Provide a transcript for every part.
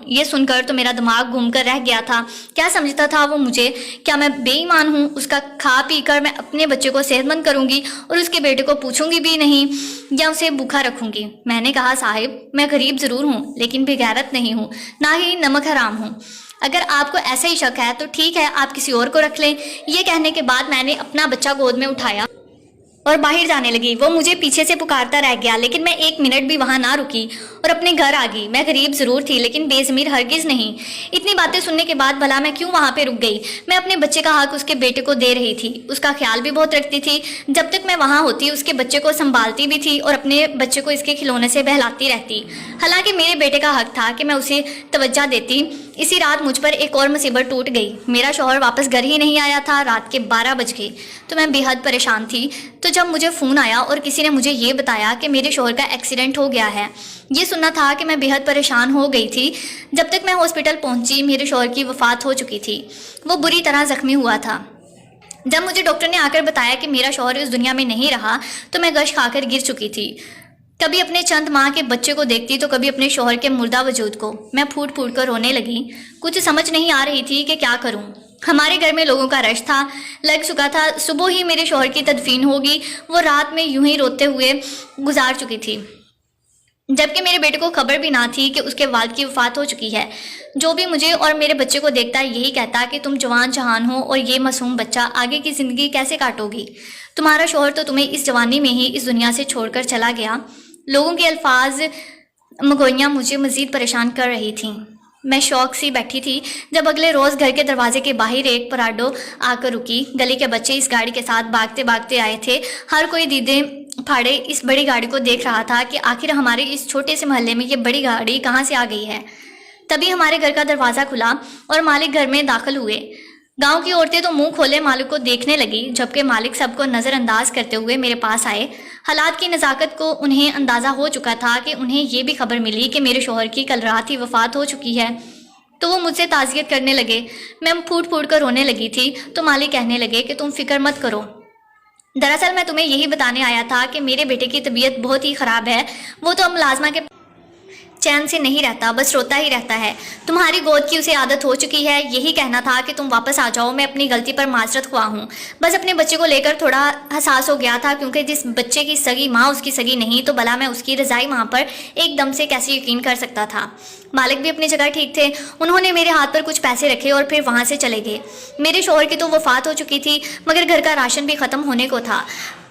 یہ سن کر تو میرا دماغ گھوم کر رہ گیا تھا۔ کیا سمجھتا تھا وہ مجھے؟ کیا میں بے ایمان ہوں؟ اس کا کھا پی کر میں اپنے بچے کو صحت مند کروں گی اور اس کے بیٹے کو پوچھوں گی بھی نہیں یا اسے بھوکا رکھوں گی؟ میں نے کہا صاحب، میں غریب ضرور ہوں لیکن بے غیرت نہیں ہوں، نہ ہی نمک حرام ہوں۔ اگر آپ کو ایسا ہی شک ہے تو ٹھیک ہے، آپ کسی اور کو رکھ لیں۔ یہ کہنے کے بعد میں نے اپنا بچہ گود میں اٹھایا اور باہر جانے لگی۔ وہ مجھے پیچھے سے پکارتا رہ گیا لیکن میں ایک منٹ بھی وہاں نہ رکی اور اپنے گھر آ گئی۔ میں غریب ضرور تھی لیکن بے ضمیر ہرگز نہیں۔ اتنی باتیں سننے کے بعد بھلا میں کیوں وہاں پہ رک گئی؟ میں اپنے بچے کا حق اس کے بیٹے کو دے رہی تھی، اس کا خیال بھی بہت رکھتی تھی۔ جب تک میں وہاں ہوتی اس کے بچے کو سنبھالتی بھی تھی اور اپنے بچے کو اس کے کھلونے سے بہلاتی رہتی۔ حالانکہ میرے بیٹے کا حق تھا کہ میں اسے توجہ دیتی۔ اسی رات مجھ پر ایک اور مصیبت ٹوٹ گئی۔ میرا شوہر واپس گھر ہی نہیں آیا تھا۔ رات کے 12 بج گئے تو میں بے حد پریشان تھی۔ تو جب مجھے فون آیا اور کسی نے مجھے یہ بتایا کہ میرے شوہر کا ایکسیڈنٹ ہو گیا ہے، یہ سننا تھا کہ میں بے حد پریشان ہو گئی تھی۔ جب تک میں ہاسپٹل پہنچی میرے شوہر کی وفات ہو چکی تھی۔ وہ بری طرح زخمی ہوا تھا۔ جب مجھے ڈاکٹر نے آ کر بتایا کہ میرا شوہر اس دنیا میں نہیں رہا تو میں غش کھا کر گر چکی تھی۔ کبھی اپنے چند ماہ کے بچے کو دیکھتی تو کبھی اپنے شوہر کے مردہ وجود کو۔ میں پھوٹ پھوٹ کر رونے لگی۔ کچھ سمجھ نہیں آ رہی تھی کہ کیا کروں۔ ہمارے گھر میں لوگوں کا رش تھا، لگ چکا تھا۔ صبح ہی میرے شوہر کی تدفین ہوگی۔ وہ رات میں یوں ہی روتے ہوئے گزار چکی تھی، جبکہ میرے بیٹے کو خبر بھی نہ تھی کہ اس کے والد کی وفات ہو چکی ہے۔ جو بھی مجھے اور میرے بچے کو دیکھتا یہی کہتا کہ تم جوان جہان ہو اور یہ معصوم بچہ آگے کی زندگی کیسے کاٹو گی؟ تمہارا شوہر تو تمہیں اس جوانی میں ہی اس دنیا سے چھوڑ کر چلا گیا۔ لوگوں کے الفاظ مگوئیاں مجھے مزید پریشان کر رہی تھیں۔ میں شوق سی بیٹھی تھی جب اگلے روز گھر کے دروازے کے باہر ایک پراڈو آ کر رکی۔ گلی کے بچے اس گاڑی کے ساتھ بھاگتے بھاگتے آئے تھے۔ ہر کوئی دیدے پھاڑے اس بڑی گاڑی کو دیکھ رہا تھا کہ آخر ہمارے اس چھوٹے سے محلے میں یہ بڑی گاڑی کہاں سے آ گئی ہے۔ تبھی ہمارے گھر کا دروازہ کھلا اور مالک گھر میں داخل ہوئے۔ گاؤں کی عورتیں تو منہ کھولے مالک کو دیکھنے لگی، جبکہ مالک سب کو نظر انداز کرتے ہوئے میرے پاس آئے۔ حالات کی نزاکت کو انہیں اندازہ ہو چکا تھا کہ انہیں یہ بھی خبر ملی کہ میرے شوہر کی کل رات ہی وفات ہو چکی ہے، تو وہ مجھ سے تعزیت کرنے لگے۔ میں پھوٹ پھوٹ کر رونے لگی تھی تو مالک کہنے لگے کہ تم فکر مت کرو، دراصل میں تمہیں یہی بتانے آیا تھا کہ میرے بیٹے کی طبیعت بہت ہی خراب ہے۔ وہ تو اب ملازمہ کے چین سے نہیں رہتا، بس روتا ہی رہتا ہے۔ تمہاری گود کی اسے عادت ہو چکی ہے۔ یہی کہنا تھا کہ تم واپس آ جاؤ۔ میں اپنی غلطی پر معذرت خواہ ہوں، بس اپنے بچے کو لے کر تھوڑا حساس ہو گیا تھا، کیونکہ جس بچے کی سگی ماں اس کی سگی نہیں تو بھلا میں اس کی رضائی ماں پر ایک دم سے کیسے یقین کر سکتا تھا۔ مالک بھی اپنی جگہ ٹھیک تھے۔ انہوں نے میرے ہاتھ پر کچھ پیسے رکھے اور پھر وہاں سے چلے گئے۔ میرے شوہر کی تو وفات ہو چکی تھی مگر گھر کا راشن بھی ختم ہونے کو تھا۔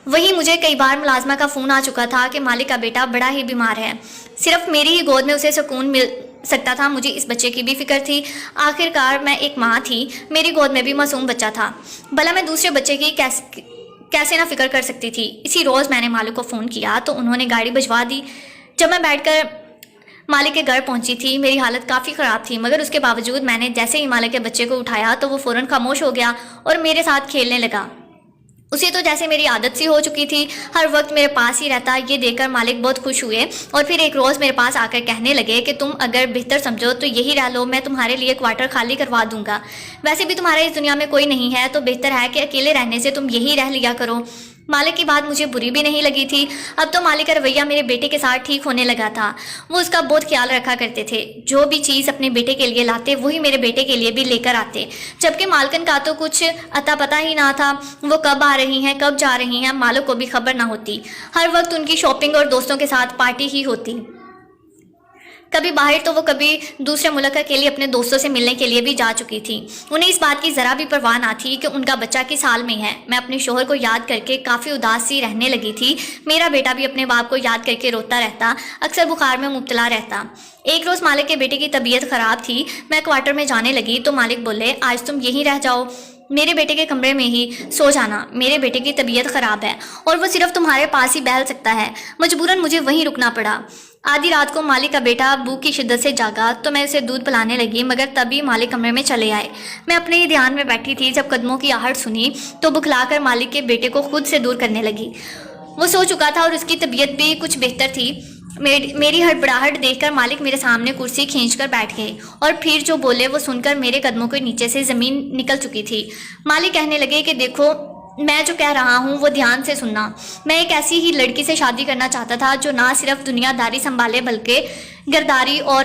وہی مجھے کئی بار ملازمہ کا فون آ چکا تھا کہ مالک کا بیٹا بڑا ہی بیمار ہے، صرف میری ہی گود میں اسے سکون مل سکتا تھا۔ مجھے اس بچے کی بھی فکر تھی۔ آخر کار میں ایک ماں تھی، میری گود میں بھی معصوم بچہ تھا، بھلا میں دوسرے بچے کی کیسے نہ فکر کر سکتی تھی۔ اسی روز میں نے مالک کو فون کیا تو انہوں نے گاڑی بھجوا دی۔ جب میں بیٹھ کر مالک کے گھر پہنچی تھی میری حالت کافی خراب تھی، مگر اس کے باوجود میں نے جیسے ہی مالک کے بچے کو اٹھایا تو وہ فوراً خاموش ہو گیا اور میرے ساتھ کھیلنے لگا۔ اسے تو جیسے میری عادت سی ہو چکی تھی، ہر وقت میرے پاس ہی رہتا۔ یہ دیکھ کر مالک بہت خوش ہوئے اور پھر ایک روز میرے پاس آ کر کہنے لگے کہ تم اگر بہتر سمجھو تو یہی رہ لو، میں تمہارے لیے کوارٹر خالی کروا دوں گا۔ ویسے بھی تمہارے اس دنیا میں کوئی نہیں ہے تو بہتر ہے کہ اکیلے رہنے سے تم یہی رہ لیا کرو۔ مالک کی بات مجھے بری بھی نہیں لگی تھی۔ اب تو مالک کا رویہ میرے بیٹے کے ساتھ ٹھیک ہونے لگا تھا۔ وہ اس کا بہت خیال رکھا کرتے تھے۔ جو بھی چیز اپنے بیٹے کے لیے لاتے وہی میرے بیٹے کے لیے بھی لے کر آتے، جبکہ مالکن کا تو کچھ اتا پتہ ہی نہ تھا، وہ کب آ رہی ہیں کب جا رہی ہیں مالک کو بھی خبر نہ ہوتی۔ ہر وقت ان کی شاپنگ اور دوستوں کے ساتھ پارٹی ہی ہوتی، کبھی باہر تو وہ کبھی دوسرے ملک کے لیے اپنے دوستوں سے ملنے کے لیے بھی جا چکی تھی۔ انہیں اس بات کی ذرا بھی پرواہ نہ تھی کہ ان کا بچہ کس حال میں ہے۔ میں اپنے شوہر کو یاد کر کے کافی اداس سی رہنے لگی تھی۔ میرا بیٹا بھی اپنے باپ کو یاد کر کے روتا رہتا، اکثر بخار میں مبتلا رہتا۔ ایک روز مالک کے بیٹے کی طبیعت خراب تھی، میں کوارٹر میں جانے لگی تو مالک بولے آج تم یہیں رہ جاؤ، میرے بیٹے کے کمرے میں ہی سو جانا، میرے بیٹے کی طبیعت خراب ہے اور وہ صرف تمہارے پاس ہی بہل سکتا ہے۔ مجبوراً مجھے وہیں رکنا پڑا۔ آدھی رات کو مالک کا بیٹا بھوک کی شدت سے جاگا تو میں اسے دودھ پلانے لگی، مگر تبھی مالک کمرے میں چلے آئے۔ میں اپنے ہی دھیان میں بیٹھی تھی، جب قدموں کی آہٹ سنی تو بکھلا کر مالک کے بیٹے کو خود سے دور کرنے لگی۔ وہ سو چکا تھا اور اس کی طبیعت بھی کچھ بہتر تھی۔ میری ہڑبڑاہٹ دیکھ کر مالک میرے سامنے کرسی کھینچ کر بیٹھ گئے اور پھر جو بولے وہ سن کر میرے قدموں کے نیچے سے زمین نکل چکی تھی۔ مالک کہنے لگے کہ دیکھو میں جو کہہ رہا ہوں وہ دھیان سے سننا۔ میں ایک ایسی ہی لڑکی سے شادی کرنا چاہتا تھا جو نہ صرف دنیا داری سنبھالے بلکہ گرداری اور